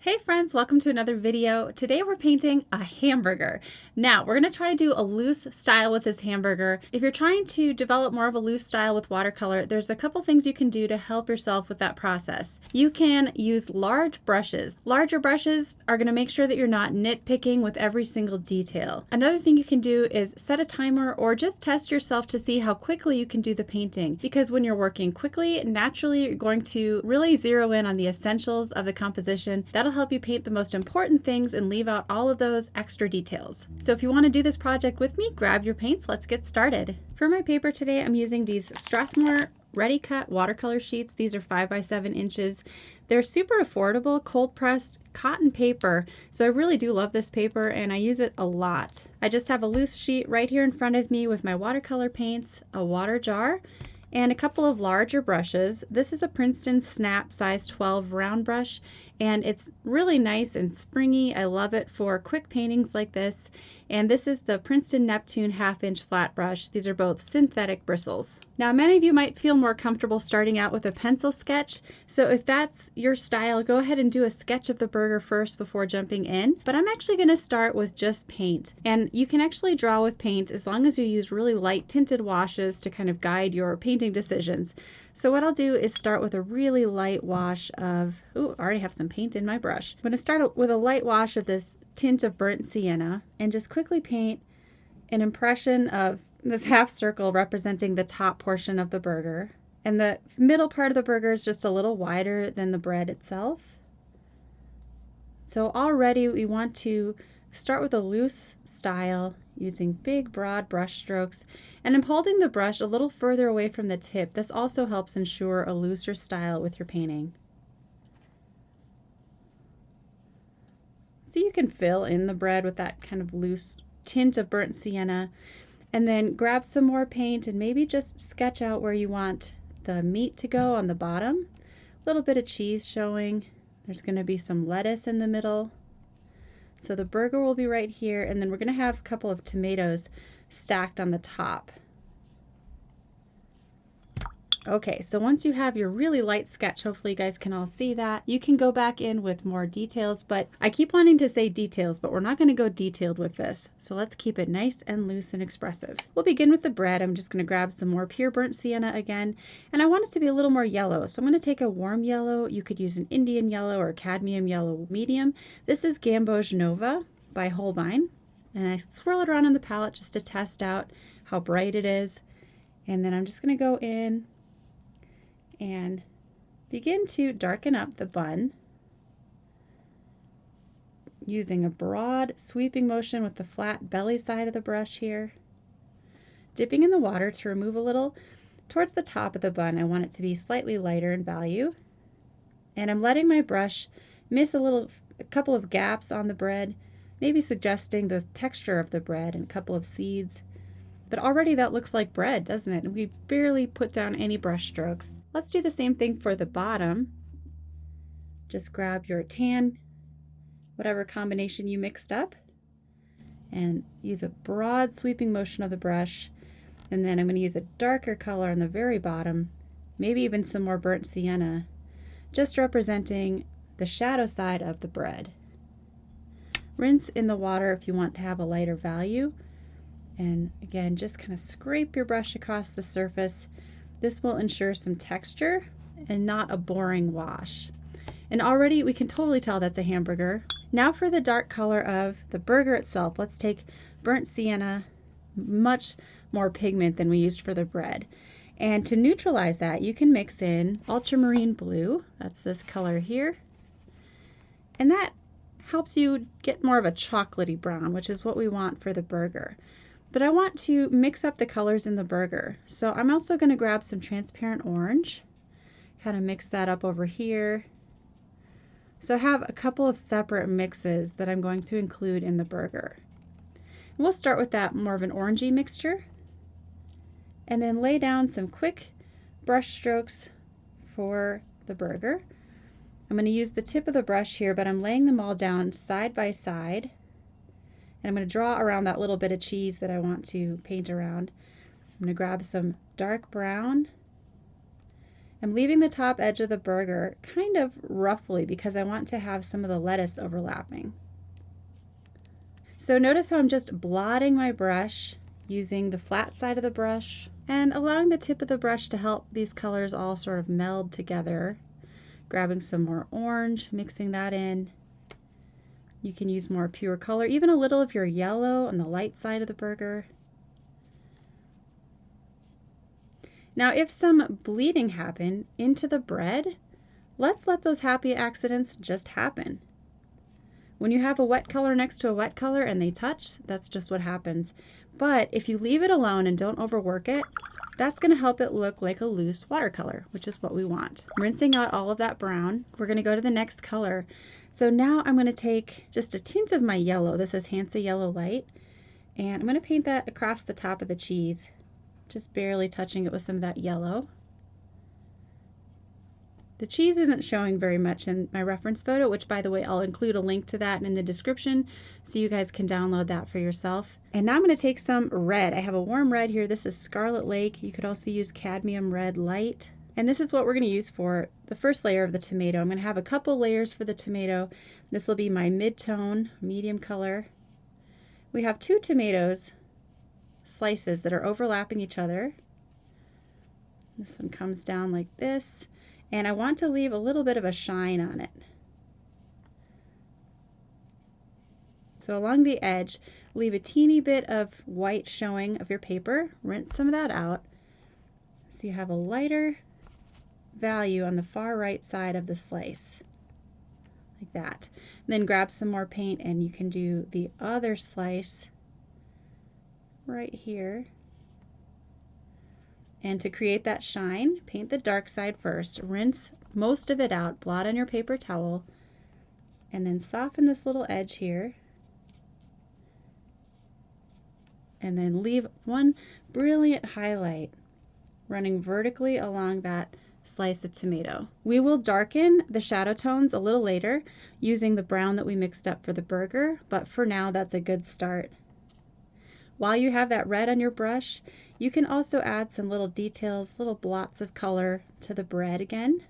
Hey friends, welcome to another video. Today we're painting a hamburger. Now we're going to try to do a loose style with this hamburger. If you're trying to develop more of a loose style with watercolor, there's a couple things you can do to help yourself with that process. You can use large brushes. Larger brushes are going to make sure that you're not nitpicking with every single detail. Another thing you can do is set a timer or just test yourself to see how quickly you can do the painting, because when you're working quickly, naturally you're going to really zero in on the essentials of the composition. That'll help you paint the most important things and leave out all of those extra details. So if you want to do this project with me, grab your paints, let's get started. For my paper today, I'm using these Strathmore Ready Cut watercolor sheets. These are 5 by 7 inches. They're super affordable, cold pressed cotton paper. So I really do love this paper and I use it a lot. I just have a loose sheet right here in front of me with my watercolor paints, a water jar, and a couple of larger brushes. This is a Princeton Snap size 12 round brush, and it's really nice and springy. I love it for quick paintings like this. And this is the Princeton Neptune 1/2 inch flat brush. These are both synthetic bristles. Now, many of you might feel more comfortable starting out with a pencil sketch. So if that's your style, go ahead and do a sketch of the burger first before jumping in. But I'm actually gonna start with just paint. And you can actually draw with paint as long as you use really light tinted washes to kind of guide your painting decisions. So what I'll do is start with a really light wash of, I already have some paint in my brush. I'm going to start with a light wash of this tint of burnt sienna and just quickly paint an impression of this half circle representing the top portion of the burger. And the middle part of the burger is just a little wider than the bread itself. So already we want to start with a loose style using big broad brush strokes, and I'm holding the brush a little further away from the tip. This also helps ensure a looser style with your painting. So you can fill in the bread with that kind of loose tint of burnt sienna, and then grab some more paint and maybe just sketch out where you want the meat to go on the bottom. A little bit of cheese showing. There's going to be some lettuce in the middle. So the burger will be right here, and then we're going to have a couple of tomatoes stacked on the top. Okay, so once you have your really light sketch, hopefully you guys can all see that, you can go back in with more details, but I keep wanting to say details, but we're not going to go detailed with this. So let's keep it nice and loose and expressive. We'll begin with the bread. I'm just going to grab some more pure burnt sienna again, and I want it to be a little more yellow. So I'm going to take a warm yellow. You could use an Indian yellow or cadmium yellow medium. This is Gamboge Nova by Holbein, and I swirl it around on the palette just to test out how bright it is. And then I'm just going to go in and begin to darken up the bun using a broad sweeping motion with the flat belly side of the brush here. Dipping in the water to remove a little towards the top of the bun. I want it to be slightly lighter in value. And I'm letting my brush miss a couple of gaps on the bread, maybe suggesting the texture of the bread and a couple of seeds. But already that looks like bread, doesn't it? And we barely put down any brush strokes. Let's do the same thing for the bottom. Just grab your tan, whatever combination you mixed up, and use a broad sweeping motion of the brush. And then I'm going to use a darker color on the very bottom, maybe even some more burnt sienna, just representing the shadow side of the bread. Rinse in the water if you want to have a lighter value. And again, just kind of scrape your brush across the surface. This will ensure some texture and not a boring wash. And already we can totally tell that's a hamburger. Now for the dark color of the burger itself, let's take burnt sienna, much more pigment than we used for the bread. And to neutralize that, you can mix in ultramarine blue. That's this color here. And that helps you get more of a chocolatey brown, which is what we want for the burger. But I want to mix up the colors in the burger. So I'm also going to grab some transparent orange, kind of mix that up over here. So I have a couple of separate mixes that I'm going to include in the burger. We'll start with that more of an orangey mixture, and then lay down some quick brush strokes for the burger. I'm going to use the tip of the brush here, but I'm laying them all down side by side. And I'm going to draw around that little bit of cheese that I want to paint around. I'm going to grab some dark brown I'm leaving the top edge of the burger kind of roughly because I want to have some of the lettuce overlapping. So notice how I'm just blotting my brush using the flat side of the brush and allowing the tip of the brush to help these colors all sort of meld together. Grabbing some more orange, mixing that in. You can use more pure color, even a little of your yellow on the light side of the burger. Now, if some bleeding happened into the bread, let's let those happy accidents just happen. When you have a wet color next to a wet color and they touch, that's just what happens. But if you leave it alone and don't overwork it, that's going to help it look like a loose watercolor, which is what we want. Rinsing out all of that brown, we're going to go to the next color. So now I'm going to take just a tint of my yellow. This is Hansa Yellow Light. And I'm going to paint that across the top of the cheese, just barely touching it with some of that yellow. The cheese isn't showing very much in my reference photo, which, by the way, I'll include a link to that in the description so you guys can download that for yourself. And now I'm going to take some red. I have a warm red here. This is Scarlet Lake. You could also use Cadmium Red Light. And this is what we're going to use for the first layer of the tomato. I'm going to have a couple layers for the tomato. This will be my mid-tone, medium color. We have 2 tomatoes slices that are overlapping each other. This one comes down like this. And I want to leave a little bit of a shine on it. So along the edge, leave a teeny bit of white showing of your paper. Rinse some of that out so you have a lighter value on the far right side of the slice. Like that. And then grab some more paint and you can do the other slice right here. And to create that shine, paint the dark side first. Rinse most of it out, blot on your paper towel, and then soften this little edge here. And then leave one brilliant highlight running vertically along that slice of tomato. We will darken the shadow tones a little later using the brown that we mixed up for the burger, but for now that's a good start. While you have that red on your brush, you can also add some little details, little blots of color to the bread again.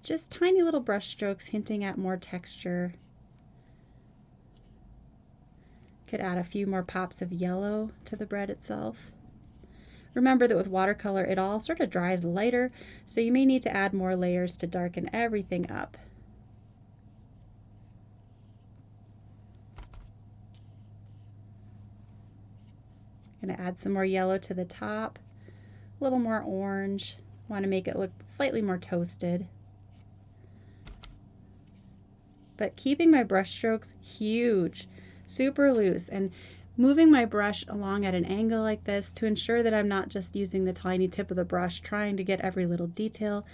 Just tiny little brush strokes hinting at more texture. Could add a few more pops of yellow to the bread itself. Remember that with watercolor, it all sort of dries lighter, so you may need to add more layers to darken everything up. Going to add some more yellow to the top, a little more orange. Want to make it look slightly more toasted. But keeping my brush strokes huge, super loose, and moving my brush along at an angle like this to ensure that I'm not just using the tiny tip of the brush trying to get every little detail.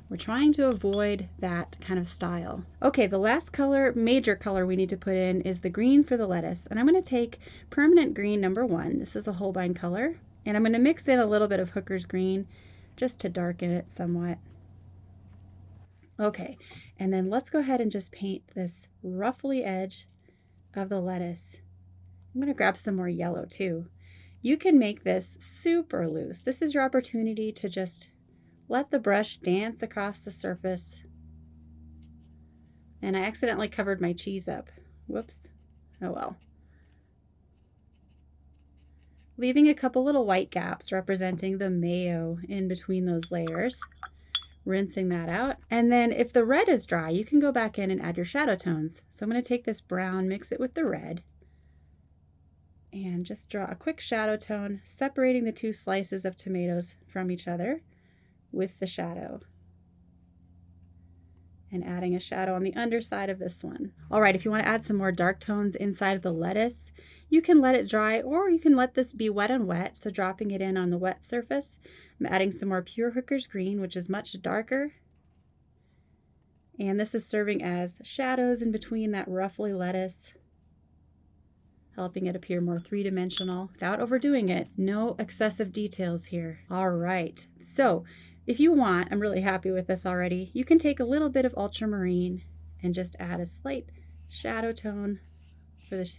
We're trying to avoid that kind of style. Okay, the last color, major color we need to put in is the green for the lettuce. And I'm going to take permanent green number 1. This is a Holbein color. And I'm going to mix in a little bit of Hooker's green just to darken it somewhat. Okay, and then let's go ahead and just paint this ruffly edge of the lettuce. I'm going to grab some more yellow too. You can make this super loose. This is your opportunity to just let the brush dance across the surface. And I accidentally covered my cheese up. Whoops. Oh well. Leaving a couple little white gaps representing the mayo in between those layers. Rinsing that out. And then if the red is dry, you can go back in and add your shadow tones. So I'm going to take this brown, mix it with the red, and just draw a quick shadow tone, separating the 2 slices of tomatoes from each other with the shadow. And adding a shadow on the underside of this one. All right, if you want to add some more dark tones inside of the lettuce, you can let it dry, or you can let this be wet on wet, so dropping it in on the wet surface. I'm adding some more pure Hooker's green, which is much darker. And this is serving as shadows in between that ruffly lettuce, helping it appear more three-dimensional without overdoing it. No excessive details here. All right, so if you want, I'm really happy with this already, you can take a little bit of ultramarine and just add a slight shadow tone for the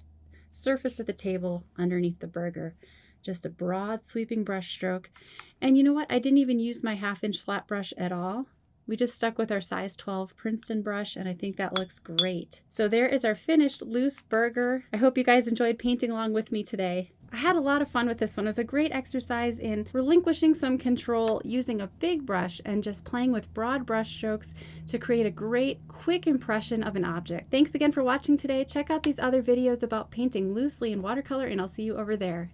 surface of the table underneath the burger. Just a broad sweeping brush stroke. And you know what? I didn't even use my 1/2-inch flat brush at all. We just stuck with our size 12 Princeton brush, and I think that looks great. So there is our finished loose burger. I hope you guys enjoyed painting along with me today. I had a lot of fun with this one. It was a great exercise in relinquishing some control, using a big brush and just playing with broad brush strokes to create a great, quick impression of an object. Thanks again for watching today. Check out these other videos about painting loosely in watercolor, and I'll see you over there.